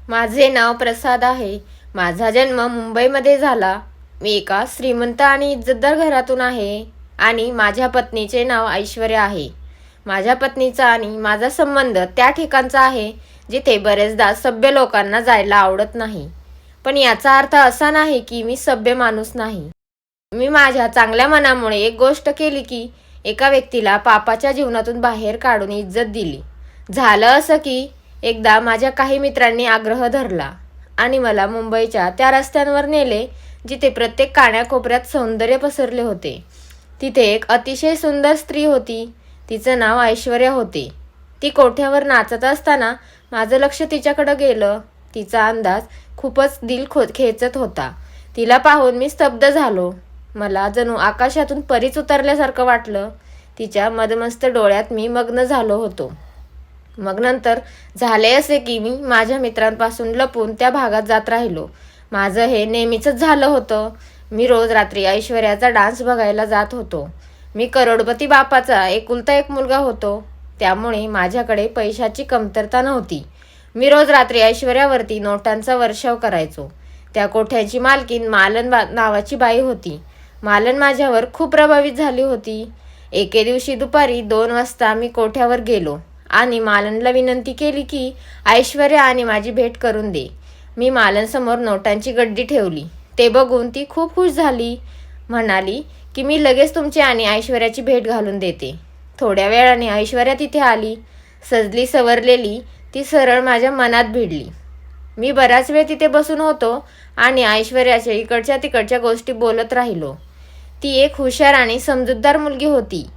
माझे नाव प्रसाद आहे. माझा जन्म मुंबईमध्ये झाला. मी एका श्रीमंत आणि इज्जतदार घरातून आहे आणि माझ्या पत्नीचे नाव ऐश्वर्या आहे. माझ्या पत्नीचा आणि माझा संबंध त्या ठिकाणचा आहे जिथे बरेचदा सभ्य लोकांना जायला आवडत नाही. पण याचा अर्थ असा नाही की मी सभ्य माणूस नाही. मी माझ्या चांगल्या मनामुळे एक गोष्ट केली की एका व्यक्तीला पापाच्या जीवनातून बाहेर काढून इज्जत दिली. झालं असं की एकदा माझ्या काही मित्रांनी आग्रह धरला आणि मला मुंबईच्या त्या रस्त्यांवर नेले जिथे प्रत्येक कानाकोपऱ्यात सौंदर्य पसरले होते. तिथे एक अतिशय सुंदर स्त्री होती. तिचं नाव ऐश्वर्या होते. ती कोठ्यावर नाचत असताना माझं लक्ष तिच्याकडं गेलं. तिचा अंदाज खूपच दिल खेचत होता. तिला पाहून मी स्तब्ध झालो. मला जणू आकाशातून परीच उतरल्यासारखं वाटलं. तिच्या मदमस्त डोळ्यात मी मग्न झालो होतो. मग नंतर झाले असे की मी माझ्या मित्रांपासून लपून त्या भागात जात राहिलो. माझं हे नेहमीचंच झालं होतं. मी रोज रात्री ऐश्वर्याचा डान्स बघायला जात होतो. मी करोडपती बापाचा एकुलता एक मुलगा होतो, त्यामुळे माझ्याकडे पैशाची कमतरता नव्हती. मी रोज रात्री ऐश्वर्यावरती नोटांचा वर्षाव करायचो. त्या कोठ्याची मालकीन मालन नावाची बाई होती. मालन माझ्यावर खूप प्रभावित झाली होती. एके दिवशी दुपारी 2 वाजता मी कोठ्यावर गेलो आणि मालनला विनंती केली की ऐश्वर्या आणि माझी भेट करून दे. मी मालनसमोर नोटांची गड्डी ठेवली. ते बघून ती खूप खुश झाली. म्हणाली की मी लगेच तुमची आणि ऐश्वर्याची भेट घालून देते. थोड्या वेळाने ऐश्वर्या तिथे आली. सजली सवरलेली ती सरळ माझ्या मनात भिडली. मी बराच वेळ तिथे बसून होतो आणि ऐश्वर्याच्या इकडच्या तिकडच्या गोष्टी बोलत राहिलो. ती एक हुशार आणि समजूतदार मुलगी होती.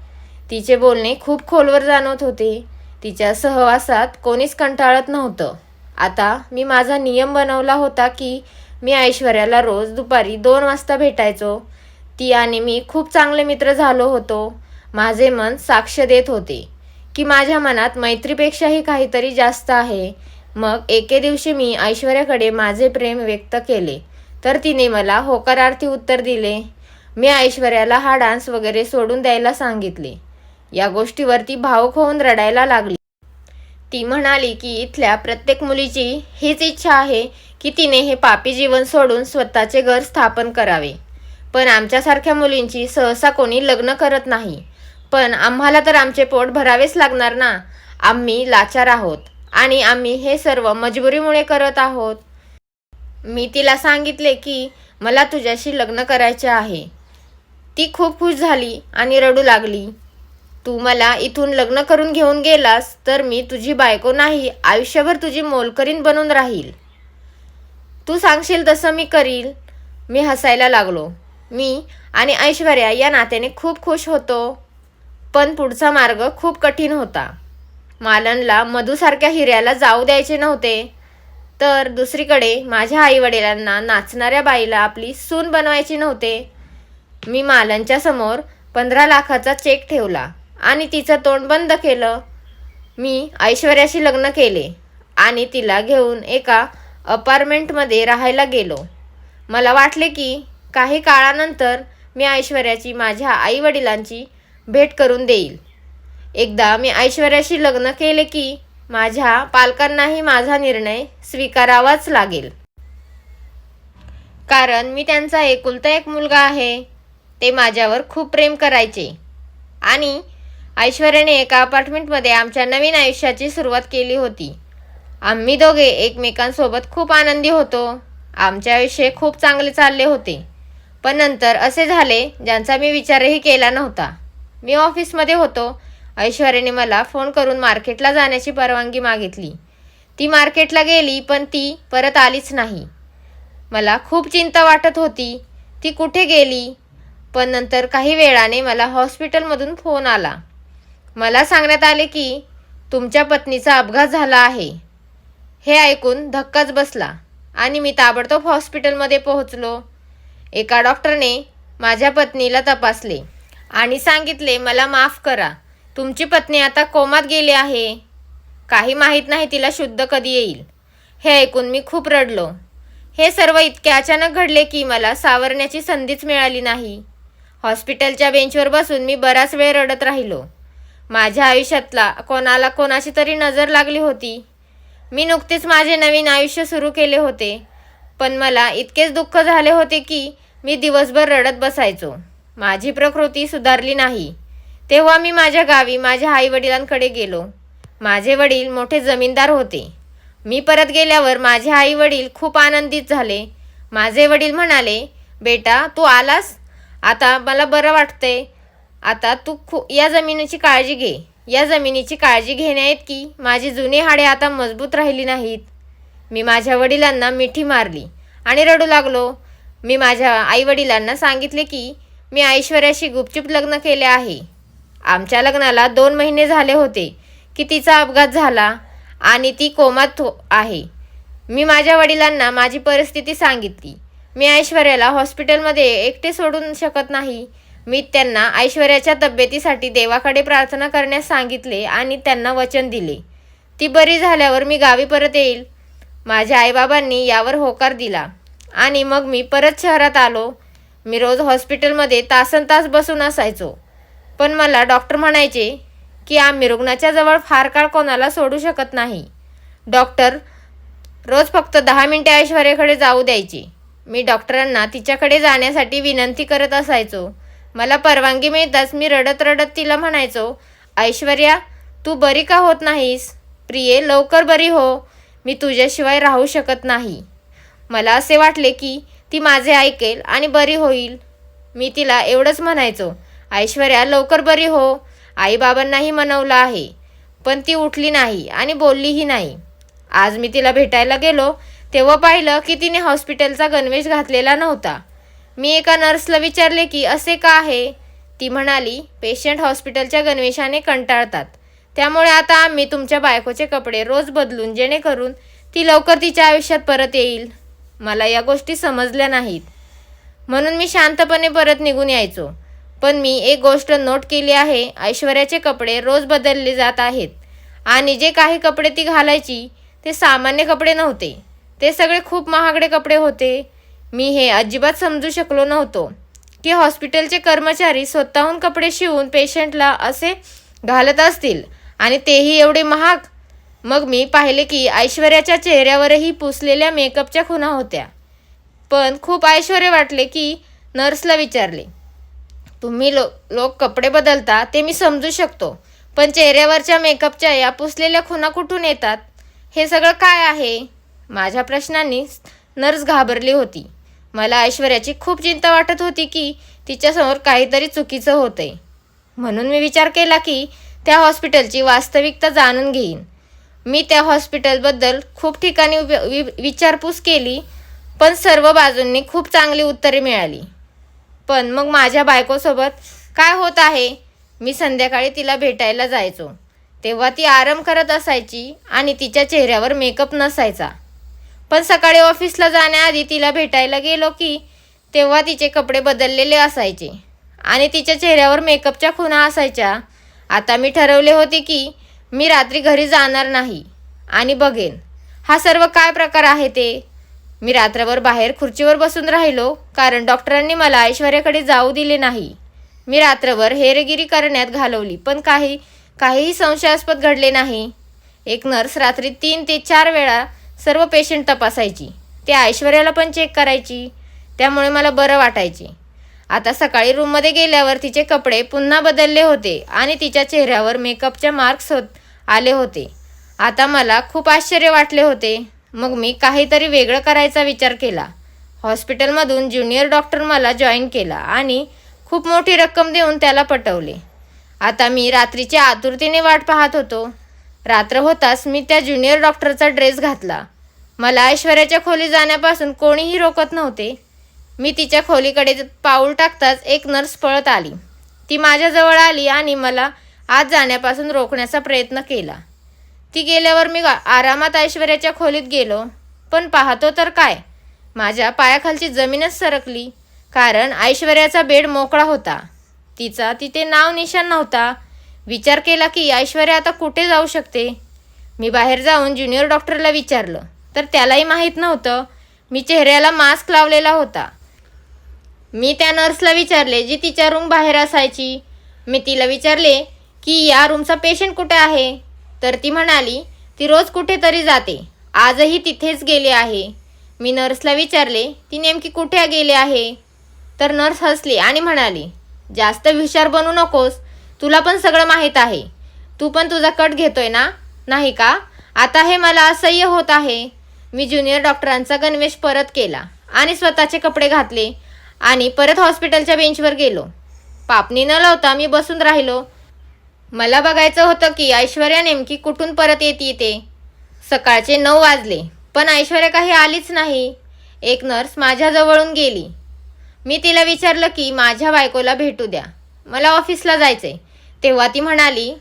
तिचे बोलणे खूप खोलवर जाणवत होते. तिच्या सहवासात कोणीच कंटाळत नव्हतं. आता मी माझा नियम बनवला होता की मी ऐश्वर्याला रोज दुपारी 2 वाजता भेटायचो. ती आणि मी खूप चांगले मित्र झालो होतो. माझे मन साक्ष देत होते की माझ्या मनात मैत्रीपेक्षाही काहीतरी जास्त आहे. मग एके दिवशी मी ऐश्वर्याकडे माझे प्रेम व्यक्त केले तर तिने मला होकारार्थी उत्तर दिले. मी ऐश्वर्याला हा डान्स वगैरे सोडून द्यायला सांगितले. या गोष्टीवर भावुक होऊन रडायला लागली. ती म्हणाली की इथल्या प्रत्येक मुलीची हीच इच्छा आहे की तिने हे पापी जीवन सोडून स्वतःचे घर स्थापन करावे. पण आमच्यासारख्या मुलींची सहसा कोणी लग्न करत नाही. पण आम्हाला तर आमचे पोट भरावेच लागणार ना. आम्ही लाचार आहोत आणि आम्ही हे सर्व मजबुरीमुळे करत आहोत. मी तिला सांगितले की मला तुझ्याशी लग्न करायचे आहे. ती खूप खुश झाली आणि रडू लागली. तू मला इथून लग्न करून घेऊन गेलास तर मी तुझी बायको नाही, आयुष्यभर तुझी मोलकरीण बनून राहील. तू सांगशील तसं मी करील. मी हसायला लागलो. मी आणि ऐश्वर्या या नात्याने खूप खुश होतो. पण पुढचा मार्ग खूप कठीण होता. मालनला मधूसारख्या हिऱ्याला जाऊ द्यायचे नव्हते. तर दुसरीकडे माझ्या आईवडिलांना नाचणाऱ्या बाईला आपली सून बनवायची नव्हते. मी मालनच्या समोर 15 लाखाचा चेक ठेवला आणि तिचं तोंड बंद केलं. मी ऐश्वर्याशी लग्न केले आणि तिला घेऊन एका अपार्टमेंटमध्ये राहायला गेलो. मला वाटले की काही काळानंतर मी ऐश्वर्याची माझ्या आईवडिलांची भेट करून देईल. एकदा मी ऐश्वर्याशी लग्न केले की माझ्या पालकांनाही माझा निर्णय स्वीकारावाच लागेल. कारण मी त्यांचा एकुलता एक मुलगा आहे. ते माझ्यावर खूप प्रेम करायचे आणि ऐश्वर्याने एका अपार्टमेंटमध्ये आमच्या नवीन आयुष्याची सुरुवात केली होती. आम्ही दोघे एकमेकांसोबत खूप आनंदी होतो. आमचे आयुष्य खूप चांगले चालले होते. पण नंतर असे झाले ज्यांचा मी विचारही केला नव्हता. मी ऑफिसमध्ये होतो. ऐश्वर्याने मला फोन करून मार्केटला जाण्याची परवानगी मागितली. ती मार्केटला गेली पण ती परत आलीच नाही. मला खूप चिंता वाटत होती. ती कुठे गेली? पण नंतर काही वेळाने मला हॉस्पिटलमधून फोन आला. मला सांगण्यात आले की तुमच्या पत्नीचा अपघात झाला आहे. हे ऐकून धक्काच बसला आणि मी ताबडतोब हॉस्पिटलमध्ये पोहोचलो. एका डॉक्टरने माझ्या पत्नीला तपासले आणि सांगितले, मला माफ करा, तुमची पत्नी आता कोमात गेली आहे. काही माहीत नाही तिला शुद्ध कधी येईल. हे ऐकून मी खूप रडलो. हे सर्व इतके अचानक घडले की मला सावरण्याची संधीच मिळाली नाही. हॉस्पिटलच्या बेंचवर बसून मी बराच वेळ रडत राहिलो. माझ्या आयुष्यातला कोणाला कोणाची तरी नजर लागली होती. मी नुकतेच माझे नवीन आयुष्य सुरू केले होते, पण मला इतकेच दुःख झाले होते की मी दिवसभर रडत बसायचो. माझी प्रकृती सुधारली नाही. तेव्हा मी माझ्या गावी माझ्या आईवडिलांकडे गेलो. माझे वडील मोठे जमीनदार होते. मी परत गेल्यावर माझे आईवडील खूप आनंदित झाले. माझे वडील म्हणाले, बेटा तू आलास, आता मला बरं वाटतंय. आता तू या जमिनीची काळजी घे. या जमिनीची काळजी घेण्याइतकी माझी जुनी हाडे आता मजबूत राहिली नाहीत. मी माझ्या वडिलांना मिठी मारली आणि रडू लागलो. मी माझ्या आईवडिलांना सांगितले की मी ऐश्वर्याशी गुपचूप लग्न केले आहे. आमच्या लग्नाला 2 महिने झाले होते की तिचा अपघात झाला आणि ती कोमात आहे. मी माझ्या वडिलांना माझी परिस्थिती सांगितली. मी ऐश्वर्याला हॉस्पिटलमध्ये एकटे सोडून शकत नाही. मी त्यांना ऐश्वर्याच्या तब्येतीसाठी देवाकडे प्रार्थना करण्यास सांगितले आणि त्यांना वचन दिले, ती बरी झाल्यावर मी गावी परत येईल. माझ्या आईबाबांनी यावर होकार दिला आणि मग मी परत शहरात आलो. मी रोज हॉस्पिटलमध्ये तासनतास बसून असायचो, पण मला डॉक्टर म्हणायचे की आम्ही रुग्णाच्या जवळ फार काळ कोणाला सोडू शकत नाही. डॉक्टर रोज फक्त 10 मिनिटे ऐश्वर्याकडे जाऊ द्यायचे. मी डॉक्टरांना तिच्याकडे जाण्यासाठी विनंती करत असायचो. मला परवानगी मिळताच मी रडत रडत तिला म्हणायचो, ऐश्वर्या तू बरी का होत नाहीस? प्रिये लवकर बरी हो, मी तुझ्याशिवाय राहू शकत नाही. मला असे वाटले की ती माझे ऐकेल आणि बरी होईल. मी तिला एवढंच म्हणायचो, ऐश्वर्या लवकर बरी हो. आईबाबांनाही मनवलं आहे, पण ती उठली नाही आणि बोललीही नाही. आज मी तिला भेटायला गेलो तेव्हा पाहिलं की तिने हॉस्पिटलचा गणवेश घातलेला नव्हता. मी एका नर्सला विचारले की असे का आहे? ती म्हणाली, पेशंट हॉस्पिटलच्या गणवेशाने कंटाळतात, त्यामुळे आता आम्ही तुमच्या बायकोचे कपडे रोज बदलून जेणेकरून ती लवकर तिच्या आयुष्यात परत येईल. मला या गोष्टी समजल्या नाहीत, म्हणून मी शांतपणे परत निघून यायचो. पण मी एक गोष्ट नोट केली आहे, ऐश्वर्याचे कपडे रोज बदलले जात आहेत आणि जे काही कपडे ती घालायची ते सामान्य कपडे नव्हते, ते सगळे खूप महागडे कपडे होते. मी हे अजिबात समजू शकलो नव्हतो की हॉस्पिटलचे कर्मचारी स्वतःहून कपडे शिवून पेशंटला असे घालत असतील आणि तेही एवढे महाग. मग मी पाहिले की ऐश्वर्याच्या चेहऱ्यावरही पुसलेल्या मेकअपच्या खुणा होत्या. पण खूप ऐश्वर्य वाटले की नर्सला विचारले, तुम्ही लोक कपडे बदलता ते मी समजू शकतो, पण चेहऱ्यावरच्या मेकअपच्या या पुसलेल्या खुणा कुठून येतात? हे सगळं काय आहे? माझ्या प्रश्नांनी नर्स घाबरली होती. मला ऐश्वर्याची खूप चिंता वाटत होती की तिच्यासमोर काहीतरी चुकीचं होतंय. म्हणून मी विचार केला की त्या हॉस्पिटलची वास्तविकता जाणून घेईन. मी त्या हॉस्पिटलबद्दल खूप ठिकाणी विचारपूस केली, पण सर्व बाजूंनी खूप चांगली उत्तरे मिळाली. पण मग माझ्या बायकोसोबत काय होत आहे? मी संध्याकाळी तिला भेटायला जायचो तेव्हा ती आराम करत असायची आणि तिच्या चेहऱ्यावर मेकअप नसायचा. पण सकाळी ऑफिसला जाण्याआधी तिला भेटायला गेलो की तेव्हा तिचे कपडे बदललेले असायचे आणि तिच्या चेहऱ्यावर मेकअपच्या खुणा असायच्या. आता मी ठरवले होते की मी रात्री घरी जाणार नाही आणि बघेन हा सर्व काय प्रकार आहे ते. मी रात्रभर बाहेर खुर्चीवर बसून राहिलो कारण डॉक्टरांनी मला ऐश्वर्याकडे जाऊ दिले नाही. मी रात्रभर हेरगिरी करण्यात घालवली, पण काहीही संशयास्पद घडले नाही. एक नर्स रात्री 3 ते 4 वेळा सर्व पेशंट तपासायची. ते ऐश्वर्याला पण चेक करायची, त्यामुळे मला बरं वाटायचे. आता सकाळी रूममध्ये गेल्यावर तिचे कपडे पुन्हा बदलले होते आणि तिच्या चेहऱ्यावर मेकअपचे मार्क्स आले होते. आता मला खूप आश्चर्य वाटले होते. मग मी काहीतरी वेगळं करायचा विचार केला. हॉस्पिटलमधून ज्युनियर डॉक्टर मला जॉईन केला आणि खूप मोठी रक्कम देऊन त्याला पटवले. आता मी रात्रीच्या आतुरतेने वाट पाहत होतो. रात्र होताच मी त्या ज्युनियर डॉक्टरचा ड्रेस घातला. मला ऐश्वर्याच्या खोली जाण्यापासून कोणीही रोकत नव्हते. मी तिच्या खोलीकडे पाऊल टाकताच एक नर्स पळत आली. ती माझ्याजवळ आली आणि मला आत जाण्यापासून रोखण्याचा प्रयत्न केला. ती गेल्यावर मी आरामात ऐश्वर्याच्या खोलीत गेलो, पण पाहतो तर काय, माझ्या पायाखालची जमीनच सरकली, कारण ऐश्वर्याचा बेड मोकळा होता. तिचा तिथे नाव निशाण नव्हता. विचार केला की ऐश्वर्या आता कुठे जाऊ शकते. मी बाहेर जाऊन ज्युनियर डॉक्टरला विचारलं, तर त्यालाही माहीत नव्हतं. मी चेहऱ्याला मास्क लावलेला होता. मी त्या नर्सला विचारले जी तिच्या रूम बाहेर असायची. मी तिला विचारले की या रूमचा पेशंट कुठे आहे? तर ती म्हणाली, ती रोज कुठेतरी जाते. आजही तिथेच गेली आहे. मी नर्सला विचारले, ती नेमकी कुठे गेली आहे? तर नर्स हसली आणि म्हणाली, जास्त हुशार बनू नकोस. तुला पण सगळं माहीत आहे. तू पण तुझा कट घेतोय ना, नाही का? आता हे मला असह्य होत आहे. मी ज्युनियर डॉक्टरांचा गणवेश परत केला आणि स्वतःचे कपडे घातले आणि परत हॉस्पिटलच्या बेंचवर गेलो. पापणी न लावता मी बसून राहिलो. मला बघायचं होतं की ऐश्वर्या नेमकी कुठून परत येते ते. सकाळचे 9 वाजले, पण ऐश्वर्या काही आलीच नाही. एक नर्स माझ्याजवळून गेली. मी तिला विचारलं की माझ्या बायकोला भेटू द्या, मला ऑफिसला जायचंय. तेव्हा ती म्हणाली,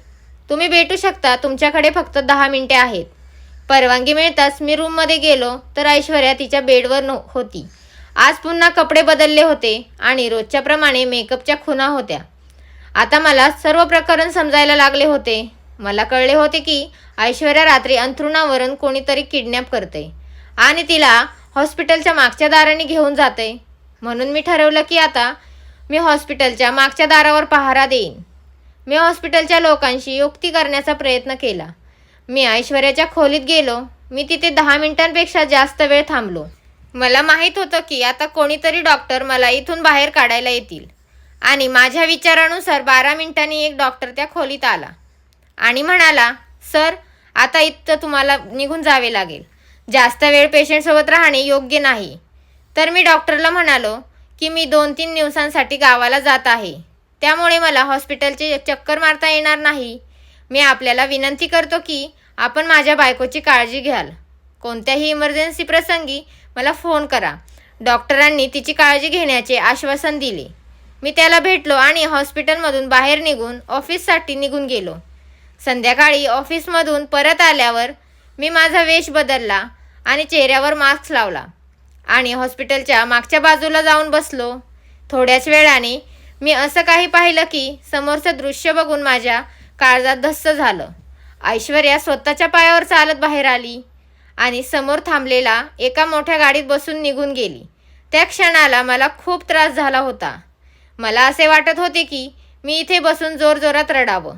तुम्ही भेटू शकता, तुमच्याकडे फक्त 10 मिनिटे आहेत. परवानगी मिळताच मी रूममध्ये गेलो तर ऐश्वर्या तिच्या बेडवर होती. आज पुन्हा कपडे बदलले होते आणि रोजच्याप्रमाणे मेकअपच्या खुणा होत्या. आता मला सर्व प्रकरण समजायला लागले होते. मला कळले होते की ऐश्वर्या रात्री अंथरुणावरून कोणीतरी किडनॅप करते आणि तिला हॉस्पिटलच्या मागच्या दाराने घेऊन जाते. म्हणून मी ठरवलं की आता मी हॉस्पिटलच्या मागच्या दारावर पहारा देईन. मी हॉस्पिटलच्या लोकांशी युक्ती करण्याचा प्रयत्न केला. मी ऐश्वर्याच्या खोलीत गेलो. मी तिथे 10 मिनिटांपेक्षा जास्त वेळ थांबलो. मला माहीत होतं की आता कोणीतरी डॉक्टर मला इथून बाहेर काढायला येतील आणि माझ्या विचारानुसार 12 मिनिटांनी एक डॉक्टर त्या खोलीत आला आणि म्हणाला, सर, आता इथं तुम्हाला निघून जावे लागेल. जास्त वेळ पेशंटसोबत राहणे योग्य नाही. तर मी डॉक्टरला म्हणालो की मी 2-3 दिवसांसाठी गावाला जात आहे, त्यामुळे मला हॉस्पिटलचे चक्कर मारता येणार नाही. मी आपल्याला विनंती करतो की आपण माझ्या बायकोची काळजी घ्याल. कोणत्याही इमर्जन्सी प्रसंगी मला फोन करा. डॉक्टरांनी तिची काळजी घेण्याचे आश्वासन दिले. मी त्याला भेटलो आणि हॉस्पिटलमधून बाहेर निघून ऑफिससाठी निघून गेलो. संध्याकाळी ऑफिसमधून परत आल्यावर मी माझा वेश बदलला आणि चेहऱ्यावर मास्क लावला आणि हॉस्पिटलच्या मागच्या बाजूला जाऊन बसलो. थोड्याच वेळाने मी असं काही पाहिलं की समोरचं दृश्य बघून माझ्या काळजात धस्स झालं. ऐश्वर्या स्वतःच्या पायावर चालत बाहेर आली आणि समोर थांबलेला एका मोठ्या गाडीत बसून निघून गेली. त्या क्षणाला मला खूप त्रास झाला होता. मला असे वाटत होते की मी इथे बसून जोरजोरात रडावं,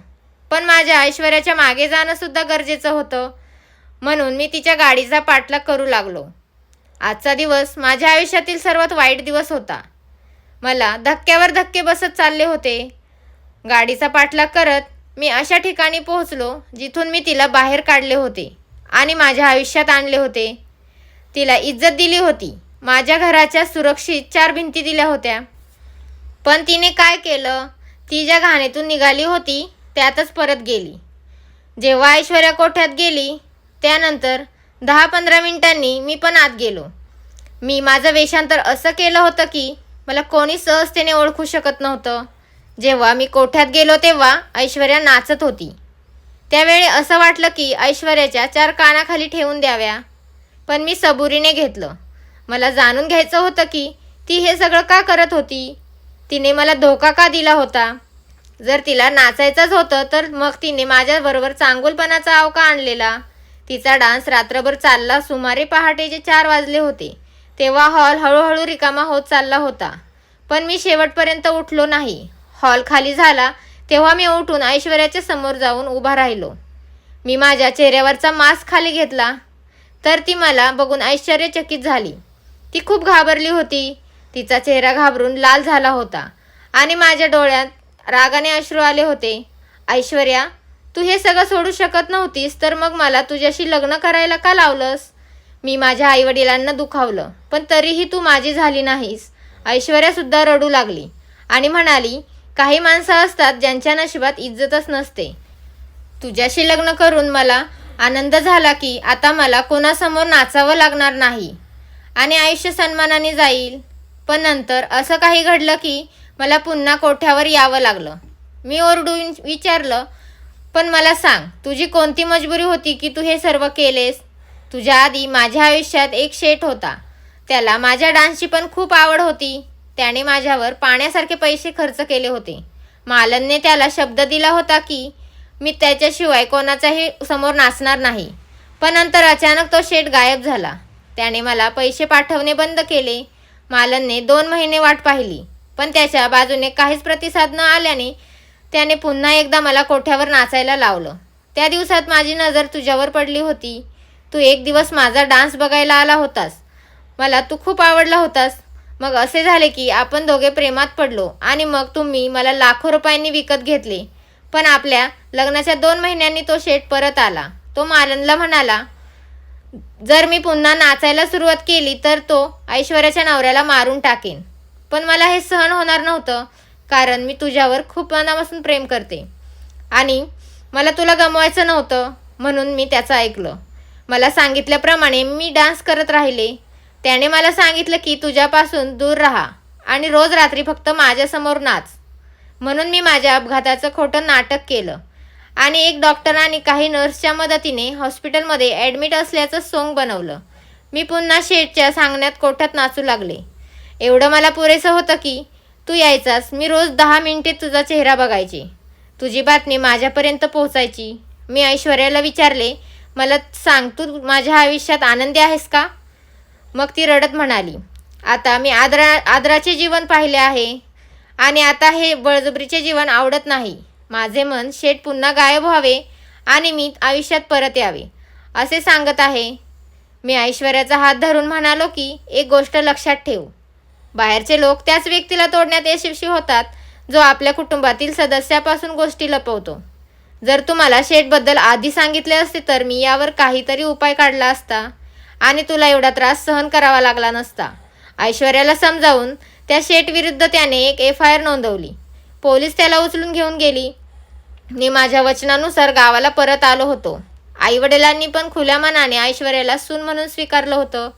पण माझ्या ऐश्वर्याच्या मागे जाणं सुद्धा गरजेचं होतं. म्हणून मी तिच्या गाडीचा पाठलाग करू लागलो. आजचा दिवस माझ्या आयुष्यातील सर्वात वाईट दिवस होता. मला धक्क्यावर धक्के बसत चालले होते. गाडीचा पाठलाग करत मी अशा ठिकाणी पोहोचलो जिथून मी तिला बाहेर काढले होते आणि माझ्या आयुष्यात आणले होते. तिला इज्जत दिली होती. माझ्या घराच्या सुरक्षित 4 भिंती दिल्या होत्या. पण तिने काय केलं? ती ज्या घाणीतून निघाली होती त्यातच परत गेली. जेव्हा ऐश्वर्या कोठ्यात गेली त्यानंतर 10-15 मिनिटांनी मी पण आत गेलो. मी माझं वेषांतर असं केलं होतं की मला कोणी सहजतेने ओळखू शकत नव्हतं. जेव्हा मी कोठ्यात गेलो तेव्हा ऐश्वर्या नाचत होती. त्यावेळी असं वाटलं की ऐश्वर्याच्या 4 कानाखाली ठेवून द्याव्या, पण मी सबुरीने घेतलं. मला जाणून घ्यायचं होतं की ती हे सगळं का करत होती. तिने मला धोका का दिला होता. जर तिला नाचायचंच होतं तर मग तिने माझ्याबरोबर चांगुलपणाचा अवका आणलेला. तिचा डान्स रात्रभर चालला. सुमारे पहाटेचे 4 वाजले होते तेव्हा हॉल हळूहळू रिकामा होत चालला होता, पण मी शेवटपर्यंत उठलो नाही. हॉल खाली झाला तेव्हा मी उठून ऐश्वर्याच्या समोर जाऊन उभा राहिलो. मी माझ्या चेहऱ्यावरचा मास्क खाली घेतला तर ती मला बघून आश्चर्यचकित झाली. ती खूप घाबरली होती. तिचा चेहरा घाबरून लाल झाला होता आणि माझ्या डोळ्यात रागाने अश्रू आले होते. ऐश्वर्या, तू हे सगळं सोडू शकत नव्हतीस तर मग मला तुझ्याशी लग्न करायला का लावलंस? मी माझ्या आईवडिलांना दुखावलं, पण तरीही तू माझी झाली नाहीस. ऐश्वर्यासुद्धा रडू लागली आणि म्हणाली, काही माणसं असतात ज्यांच्या नशिबात इज्जतच नसते. तुझ्याशी लग्न करून मला आनंद झाला की आता मला कोणासमोर नाचावं लागणार नाही आणि आयुष्य सन्मानाने जाईल. पण नंतर असं काही घडलं की मला पुन्हा कोठ्यावर यावं लागलं. मी ओरडून विचारलं, पण मला सांग, तुझी कोणती मजबुरी होती की तू हे सर्व केलेस? तुझ्या आधी माझ्या आयुष्यात एक शेठ होता. त्याला माझ्या डान्सची पण खूप आवड होती. त्याने माझ्यावर पाण्यासारखे पैसे खर्च केले होते. मालनने त्याला शब्द दिला होता की मी त्याच्याशिवाय कोणाच्याही समोर नाचणार नाही. पण नंतर अचानक तो शेठ गायब झाला. त्याने मला पैसे पाठवणे बंद केले. मालनने 2 महिने वाट पाहिली, पण त्याच्या बाजूने काहीच प्रतिसाद न आल्याने त्याने पुन्हा एकदा मला कोठ्यावर नाचायला लावलं. त्या दिवसात माझी नजर तुझ्यावर पडली होती. तू एक दिवस माझा डान्स बघायला आला होतास. मला तू खूप आवडला होतास. मग असे झाले की आपण दोघे प्रेमात पडलो आणि मग तुम्ही मला लाखो रुपयांनी विकत घेतले. पण आपल्या लग्नाच्या 2 महिन्यांनी तो शेठ परत आला. तो मालनला म्हणाला, जर मी पुन्हा नाचायला सुरुवात केली तर तो ऐश्वर्याच्या नवऱ्याला मारून टाकेन. पण मला हे सहन होणार नव्हतं, कारण मी तुझ्यावर खूप मनापासून प्रेम करते आणि मला तुला गमवायचं नव्हतं. म्हणून मी त्याचं ऐकलं. मला सांगितल्याप्रमाणे मी डान्स करत राहिले. त्याने मला सांगितलं की तुझ्यापासून दूर राहा आणि रोज रात्री फक्त माझ्यासमोर नाच. म्हणून मी माझ्या अपघाताचं खोटं नाटक केलं आणि एक डॉक्टर आणि काही नर्सच्या मदतीने हॉस्पिटलमध्ये ॲडमिट असल्याचं सोंग बनवलं. मी पुन्हा शेठच्या सांगण्यात कोठ्यात नाचू लागले. एवढं मला पुरेसं होतं की तू यायचास. मी रोज 10 मिनिटे तुझा चेहरा बघायचे. तुझी बातमी माझ्यापर्यंत पोहोचायची. मी ऐश्वर्याला विचारले, मला सांग, तू माझ्या आयुष्यात आनंदी आहेस का? मग ती रडत म्हणाली, आता मी आदराचे जीवन पाहिले आहे आणि आता हे बळजबरीचे जीवन आवडत नाही. माझे मन शेठ पुन्हा गायब व्हावे आणि मी आयुष्यात परत यावे असे सांगत आहे. मी ऐश्वर्याचा हात धरून म्हणालो की एक गोष्ट लक्षात ठेव, बाहेरचे लोक त्याच व्यक्तीला तोडण्यात यशस्वी होतात जो आपल्या कुटुंबातील सदस्यापासून गोष्टी लपवतो. जर तुम्हाला शेठबद्दल आधी सांगितले असते तर मी यावर काहीतरी उपाय काढला असता आणि तुला एवढा त्रास सहन करावा लागला नसता. ऐश्वर्याला समजावून त्या शेठ विरुद्ध त्याने एक FIR नोंदवली. पोलीस त्याला उचलून घेऊन गेली. मी माझ्या वचनानुसार गावाला परत आलो होतो. आईवडिलांनी पण खुल्या मनाने ऐश्वर्याला सून म्हणून स्वीकारलं होतं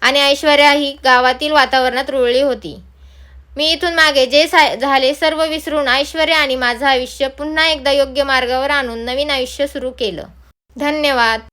आणि ऐश्वर्या ही गावातील वातावरणात रुळली होती. मी इथून मागे जे झाले सर्व विसरून ऐश्वर्या आणि माझं आयुष्य पुन्हा एकदा योग्य मार्गावर आणून नवीन आयुष्य सुरू केलं. धन्यवाद.